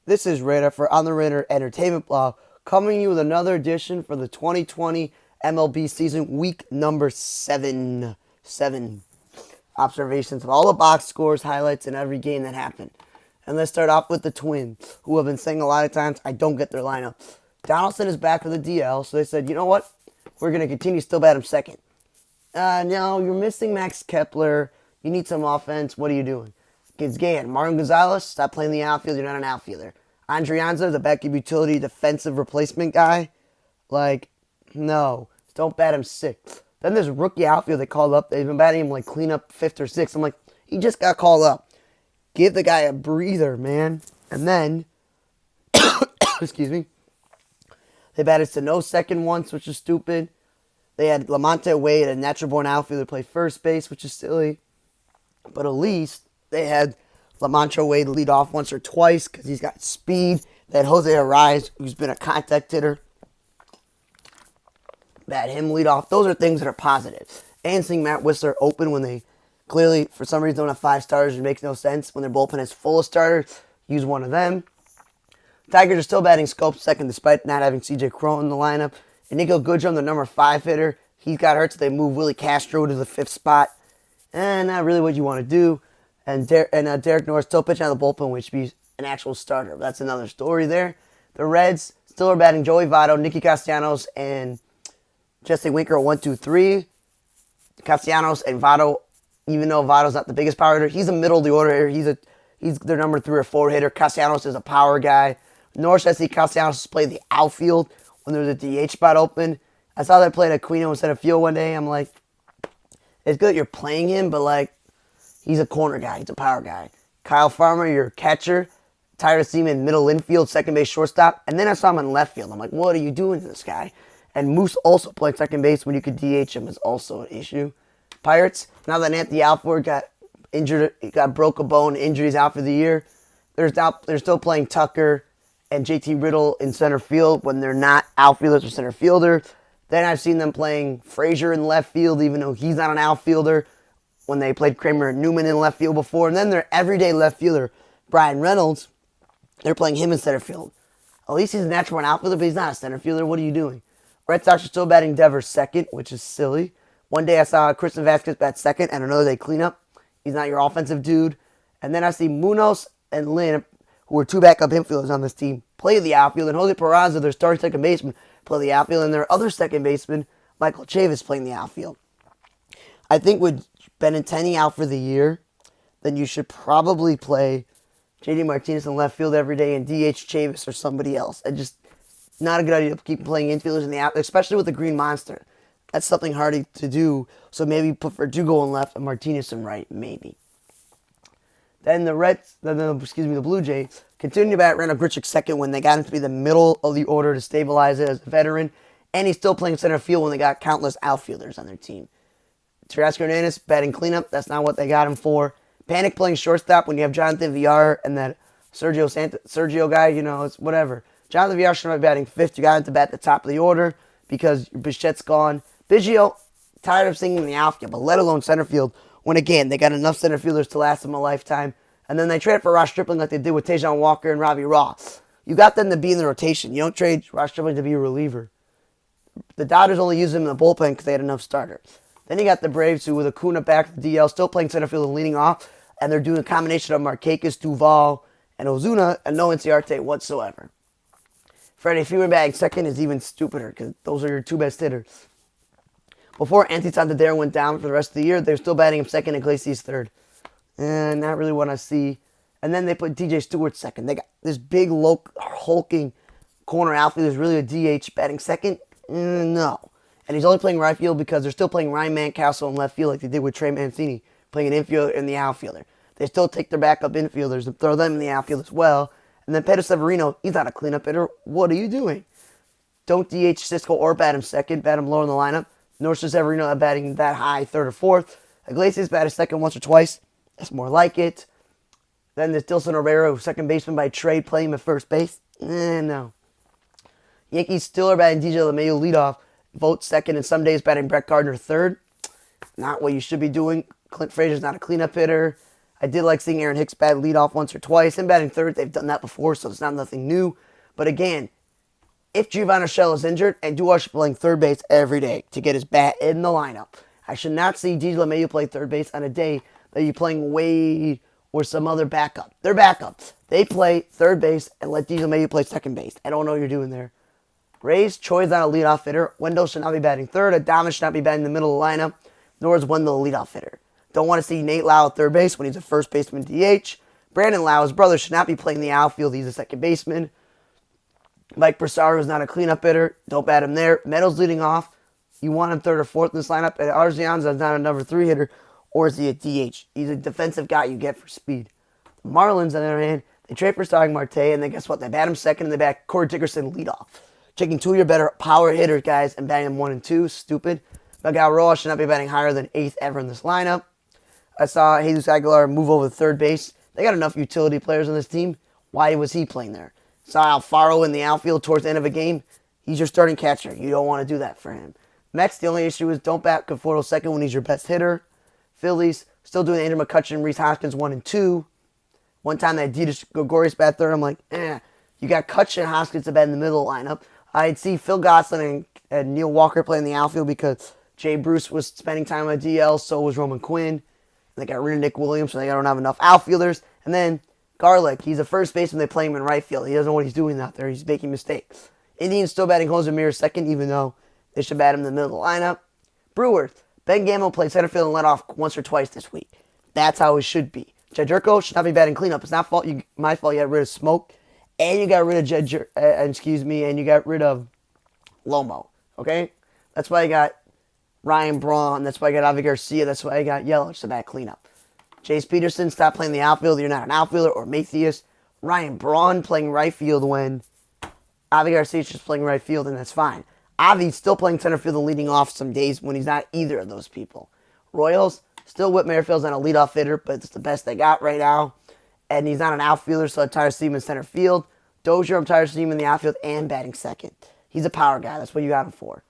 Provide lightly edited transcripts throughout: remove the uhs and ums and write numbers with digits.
This is Radar for On the Radar Entertainment Blog, coming to you with another edition for the 2020 MLB season, week number 7. Observations of all the box scores, highlights, and every game that happened. And let's start off with the Twins, who have been saying a lot of times, I don't get their lineup. Donaldson is back for the DL, so they said, you know what? We're going to continue still bat him second. No, you're missing Max Kepler. You need some offense. What are you doing? Again, Martin Gonzalez, stop playing the outfield. You're not an outfielder. Andrianza, the backup utility defensive replacement guy. No. Don't bat him sixth. Then there's rookie outfield they called up. They've been batting him like cleanup fifth or sixth. I'm like, he just got called up. Give the guy a breather, man. And then, excuse me, they batted Sano second once, which is stupid. They had Lamonte Wade, a natural-born outfielder, play first base, which is silly. But at least they had Lamonte Wade lead off once or twice because he's got speed. They had Jose Arias, who's been a contact hitter. Bat him lead off. Those are things that are positive. And seeing Matt Whistler open when they clearly, for some reason, don't have 5 starters, it makes no sense. When their bullpen is full of starters, use one of them. Tigers are still batting Scope second despite not having C.J. Cron in the lineup. And Nico Goodrum, the number 5 hitter, he got hurt, so they moved Willie Castro to the 5th spot. And not really what you want to do. And Derek Norris still pitching out of the bullpen, which be an actual starter. But that's another story there. The Reds still are batting Joey Votto, Nicky Castellanos, and Jesse Winker 1, 2, 3. Castellanos and Votto, even though Votto's not the biggest power hitter, he's a middle of the order hitter. He's their number 3 or 4 hitter. Castellanos is a power guy. Norris, I see Castellanos play the outfield when there's a DH spot open. I saw that play at Aquino instead of field one day. I'm like, it's good that you're playing him, but he's a corner guy. He's a power guy. Kyle Farmer, your catcher. Tired of seeing him in middle infield, second base, shortstop. And then I saw him in left field. I'm like, what are you doing to this guy? And Moose also playing second base when you could DH him is also an issue. Pirates, now that Anthony Alford got injured, broke a bone, injuries out for the year, they're still playing Tucker and JT Riddle in center field when they're not outfielders or center fielders. Then I've seen them playing Frazier in left field, even though he's not an outfielder, when they played Kramer and Newman in left field before. And then their everyday left fielder, Brian Reynolds, they're playing him in center field. At least he's a natural outfielder, but he's not a center fielder. What are you doing? Red Sox are still batting Devers second, which is silly. One day I saw Christian Vasquez bat second, and another day cleanup. He's not your offensive dude. And then I see Munoz and Lynn, who are 2 backup infielders on this team, play the outfield. And Jose Peraza, their starting second baseman, play the outfield. And their other second baseman, Michael Chavis, playing the outfield. I think with Benintendi out for the year, then you should probably play J.D. Martinez in left field every day and DH Chavis or somebody else. And just not a good idea to keep playing infielders in the outfield, especially with the Green Monster. That's something hard to do. So maybe put Verdugo in left and Martinez in right, maybe. Then the Blue Jays continue to bat Randall Grichuk second when they got him to be the middle of the order to stabilize it as a veteran. And he's still playing center field when they got countless outfielders on their team. Teoscar Hernandez batting cleanup. That's not what they got him for. Panic playing shortstop when you have Jonathan Villar and that Sergio guy, it's whatever. Jonathan Villar should be batting 5th. You got him to bat the top of the order because Bichette's gone. Biggio, tired of singing in the outfield, but let alone center field, when again, they got enough center fielders to last them a lifetime. And then they traded for Ross Stripling like they did with Tejan Walker and Robbie Ross. You got them to be in the rotation. You don't trade Ross Stripling to be a reliever. The Dodgers only used him in the bullpen because they had enough starters. Then you got the Braves, who with Acuna back to the DL, still playing center field and leading off, and they're doing a combination of Markakis, Duval, and Ozuna, and no Inciarte whatsoever. Freddie Freeman batting second is even stupider because those are your 2 best hitters. Before Anthony Santander went down for the rest of the year, they're still batting him second and Iglesias third. And not really what I see. And then they put DJ Stewart second. They got this big, hulking corner outfielder who's really a DH batting second. No. And he's only playing right field because they're still playing Ryan Mountcastle in left field like they did with Trey Mancini, playing an infielder and the outfielder. They still take their backup infielders and throw them in the outfield as well. And then Pedro Severino, he's not a cleanup hitter. What are you doing? Don't DH Cisco or bat him second. Bat him lower in the lineup. Nor should Severino batting that high, 3rd or 4th. Iglesias batted second once or twice. That's more like it. Then there's Dilson Herrera, second baseman by trade, playing him at first base. No. Yankees still are batting DJ LeMahieu leadoff. Vogt second, and some days batting Brett Gardner third. Not what you should be doing. Clint Frazier's not a cleanup hitter. I did like seeing Aaron Hicks bat leadoff once or twice. And batting third, they've done that before, so it's not nothing new. But again, if Giovanni Urshela is injured, and Duarte should be playing third base every day to get his bat in the lineup. I should not see DJ LeMahieu play third base on a day that you're playing Wade or some other backup. They're backups. They play third base and let DJ LeMahieu play second base. I don't know what you're doing there. Rays, Choi's not a leadoff hitter. Wendell should not be batting third. Adames should not be batting in the middle of the lineup. Nor is Wendell a leadoff hitter. Don't want to see Nate Lau at third base when he's a first baseman DH. Brandon Lau, his brother, should not be playing the outfield. He's a second baseman. Mike Brassaro is not a cleanup hitter. Don't bat him there. Meadows leading off. You want him third or fourth in this lineup. And Arzianza is not a number 3 hitter, or is he a DH? He's a defensive guy you get for speed. The Marlins, on the other hand, they trade for Starling Marte, and then guess what? They bat him second, and they bat Corey Dickerson leadoff. Taking 2 of your better power hitters, guys, and batting them 1 and 2. Stupid. Miguel Rojas should not be batting higher than 8th ever in this lineup. I saw Jesus Aguilar move over to third base. They got enough utility players on this team. Why was he playing there? Saw Alfaro in the outfield towards the end of a game. He's your starting catcher. You don't want to do that for him. Mets, the only issue is don't bat Conforto second when he's your best hitter. Phillies, still doing Andrew McCutchen, Rhys Hoskins 1 and 2. One time that Ditas Gregorius bat third, I'm like, You got Kutch and Hoskins to bat in the middle lineup. I'd see Phil Gosselin and Neil Walker play in the outfield because Jay Bruce was spending time on DL, so was Roman Quinn. They got rid of Nick Williams, so they don't have enough outfielders. And then Garlick, he's a first baseman. They play him in right field. He doesn't know what he's doing out there. He's making mistakes. Indians still batting Jose Ramirez second, even though they should bat him in the middle of the lineup. Brewers, Ben Gamel played center field and let off once or twice this week. That's how it should be. Jed Jerko should not be batting cleanup. It's not my fault you got rid of Smoke, and you got rid of and you got rid of Lomo. Okay, that's why you got Ryan Braun. That's why I got Avi Garcia. That's why I got Yelich to bat cleanup. Chase Peterson, stop playing the outfield. You're not an outfielder. Or Mathias. Ryan Braun playing right field when Avi Garcia is just playing right field, and that's fine. Avi's still playing center field and leading off some days when he's not either of those people. Royals, still Whit Merrifield's not a leadoff hitter, but it's the best they got right now. And he's not an outfielder, so I'm tired of seeing him in center field. Dozier, I'm tired of seeing him in the outfield and batting second. He's a power guy. That's what you got him for.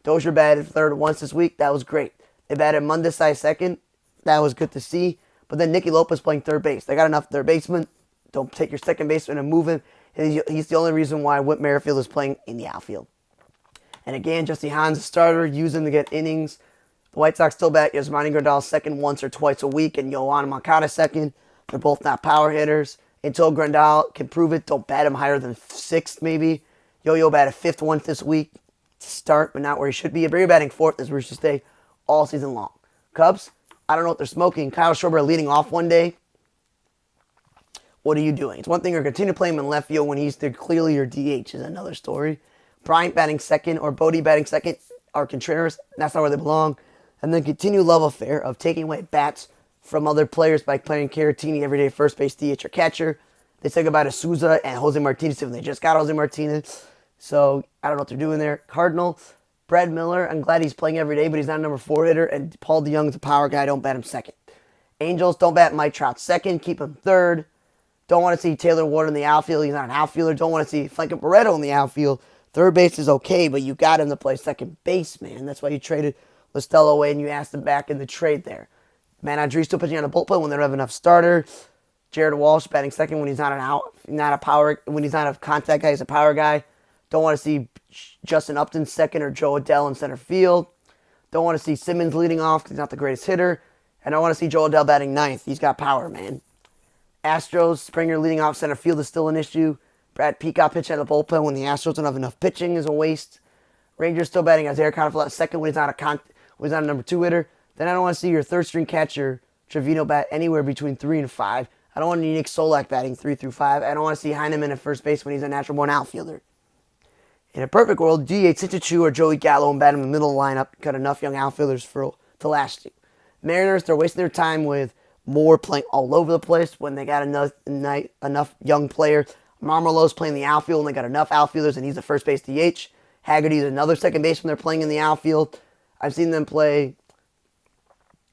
Dozier batted third once this week. That was great. They batted Mundesai second. That was good to see. But then Nicky Lopez playing third base. They got enough third baseman. Don't take your second baseman and move him. He's the only reason why Whit Merrifield is playing in the outfield. And again, Jesse Hahn, a starter, use him to get innings. The White Sox still bat Yasmani Grandal second once or twice a week, and Yohan Moncada second. They're both not power hitters. Until Grandal can prove it, don't bat him higher than 6th maybe. Yo-Yo batted 5th once this week to start, but not where he should be. But you're batting 4th as where he should stay all season long. Cubs, I don't know what they're smoking. Kyle Schwarber leading off one day. What are you doing? It's one thing to continue playing him in left field when he's clearly your DH is another story. Bryant batting second or Bodie batting second or Contreras. That's not where they belong. And then continue love affair of taking away bats from other players by playing Caratini everyday first base DH or catcher. They said goodbye to Souza and Jose Martinez when they just got Jose Martinez. So I don't know what they're doing there. Cardinal, Brad Miller, I'm glad he's playing every day, but he's not a number 4 hitter. And Paul DeYoung's a power guy. Don't bat him second. Angels, don't bat Mike Trout second. Keep him third. Don't want to see Taylor Ward in the outfield. He's not an outfielder. Don't want to see Frankie Barreto in the outfield. Third base is okay, but you got him to play second base, man. That's why you traded Listello away and you asked him back in the trade there. Man, Andre's still pitching on the bullpen when they don't have enough starter. Jared Walsh batting second when he's not when he's not a contact guy, he's a power guy. Don't want to see Justin Upton second or Joe Adell in center field. Don't want to see Simmons leading off because he's not the greatest hitter. And I want to see Joe Adell batting 9th. He's got power, man. Astros, Springer leading off center field is still an issue. Brad Peacock pitching at the bullpen when the Astros don't have enough pitching is a waste. Rangers still batting Isaiah Conifla second when he's not a number 2 hitter. Then I don't want to see your third string catcher Trevino bat anywhere between 3 and 5. I don't want to see Nick Solak batting 3 through 5. I don't want to see Heineman at first base when he's a natural born outfielder. In a perfect world, D.H. Sitchu or Joey Gallo and bat him in the middle of the lineup. Got enough young outfielders to last you. Mariners, they're wasting their time with Moore playing all over the place when they got enough young players. Marmelo's playing the outfield and they got enough outfielders and he's the first base DH. Haggerty's another second baseman they're playing in the outfield. I've seen them play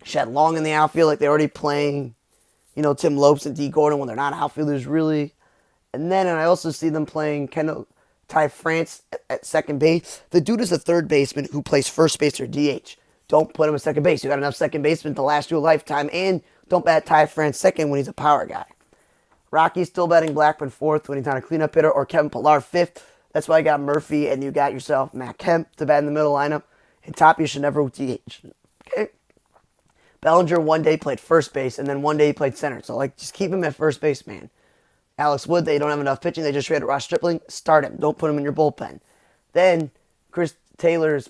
Shed Long in the outfield like they're already playing, Tim Lopes and D. Gordon when they're not outfielders really. And I also see them playing Ty France at second base. The dude is a third baseman who plays first base or DH. don't put him at second base. You got enough second basemen to last you a lifetime, and don't bat Ty France second when he's a power guy. Rocky's still batting Blackman fourth when he's not a cleanup hitter, or Kevin Pillar fifth. That's why you got Murphy, and you got yourself Matt Kemp to bat in the middle lineup, and top you should never DH. Okay. Bellinger one day played first base, and then one day he played center. So, just keep him at first base, man. Alex Wood, they don't have enough pitching. They just traded Ross Stripling. Start him. Don't put him in your bullpen. Then, Chris Taylor's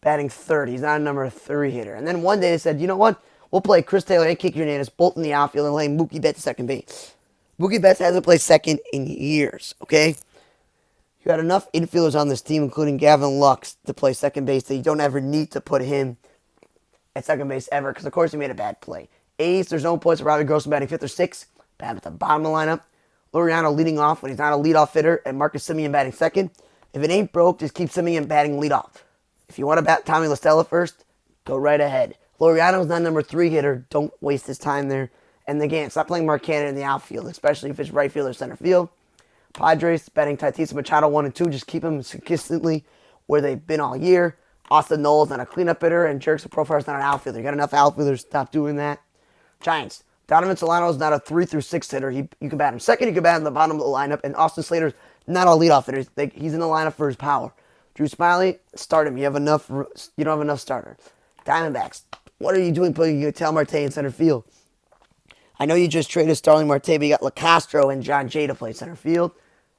batting third. He's not a number 3 hitter. And then one day they said, you know what? We'll play Chris Taylor and Kike Hernandez both in the outfield and lay Mookie Betts second base. Mookie Betts hasn't played second in years, okay? You got enough infielders on this team, including Gavin Lux, to play second base, that you don't ever need to put him at second base ever, because of course he made a bad play. Ace, there's no points for Robbie Grossman batting 5th or 6th. Bat at the bottom of the lineup. Laureano leading off when he's not a leadoff hitter, and Marcus Semien batting second. If it ain't broke, just keep Semien batting leadoff. If you want to bat Tommy La Stella first, go right ahead. Laureano's not number 3 hitter. Don't waste his time there. And again, stop playing Mark Cannon in the outfield, especially if it's right field or center field. Padres batting Tatis Machado 1 and 2. Just keep them consistently where they've been all year. Austin Knowles not a cleanup hitter, and Jerickson Profar's not an outfielder. You got enough outfielders. Stop doing that. Giants. Donovan Solano's not a 3 through 6 hitter. You can bat him second. You can bat him in the bottom of the lineup. And Austin Slater's not a leadoff hitter. He's in the lineup for his power. Drew Smiley, start him. You don't have enough starters. Diamondbacks. What are you doing putting Ketel Marte in center field? I know you just traded Starling Marte, but you got LaCastro and John Jay to play center field.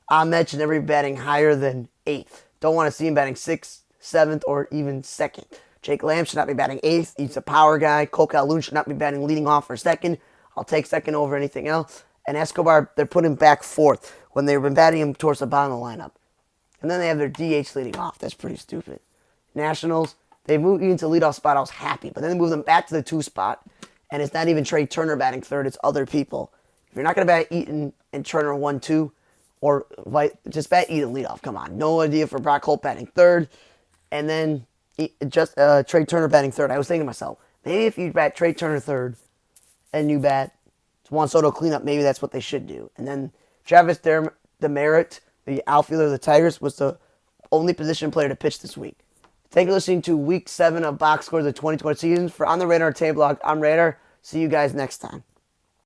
Ahmed should never be batting higher than 8th. Don't want to see him batting 6th, 7th, or even 2nd. Jake Lamb should not be batting 8th. He's a power guy. Cole Calhoun should not be batting leading off for 2nd. I'll take 2nd over anything else. And Escobar, they're putting him back 4th when they've been batting him towards the bottom of the lineup. And then they have their DH leading off. That's pretty stupid. Nationals, they moved Eaton to leadoff spot. I was happy. But then they moved them back to the 2 spot. And it's not even Trey Turner batting 3rd. It's other people. If you're not going to bat Eaton and Turner 1-2, or just bat Eaton leadoff. Come on. No idea for Brock Holt batting 3rd. And then just Trey Turner batting 3rd. I was thinking to myself, maybe if you bat Trey Turner 3rd and you bat Juan Soto cleanup, maybe that's what they should do. And then Travis Demerit, the outfielder of the Tigers, was the only position player to pitch this week. Thank you for listening to Week 7 of Box Score of the 2020 season. For On the Radar Table Blog, I'm Radar. See you guys next time.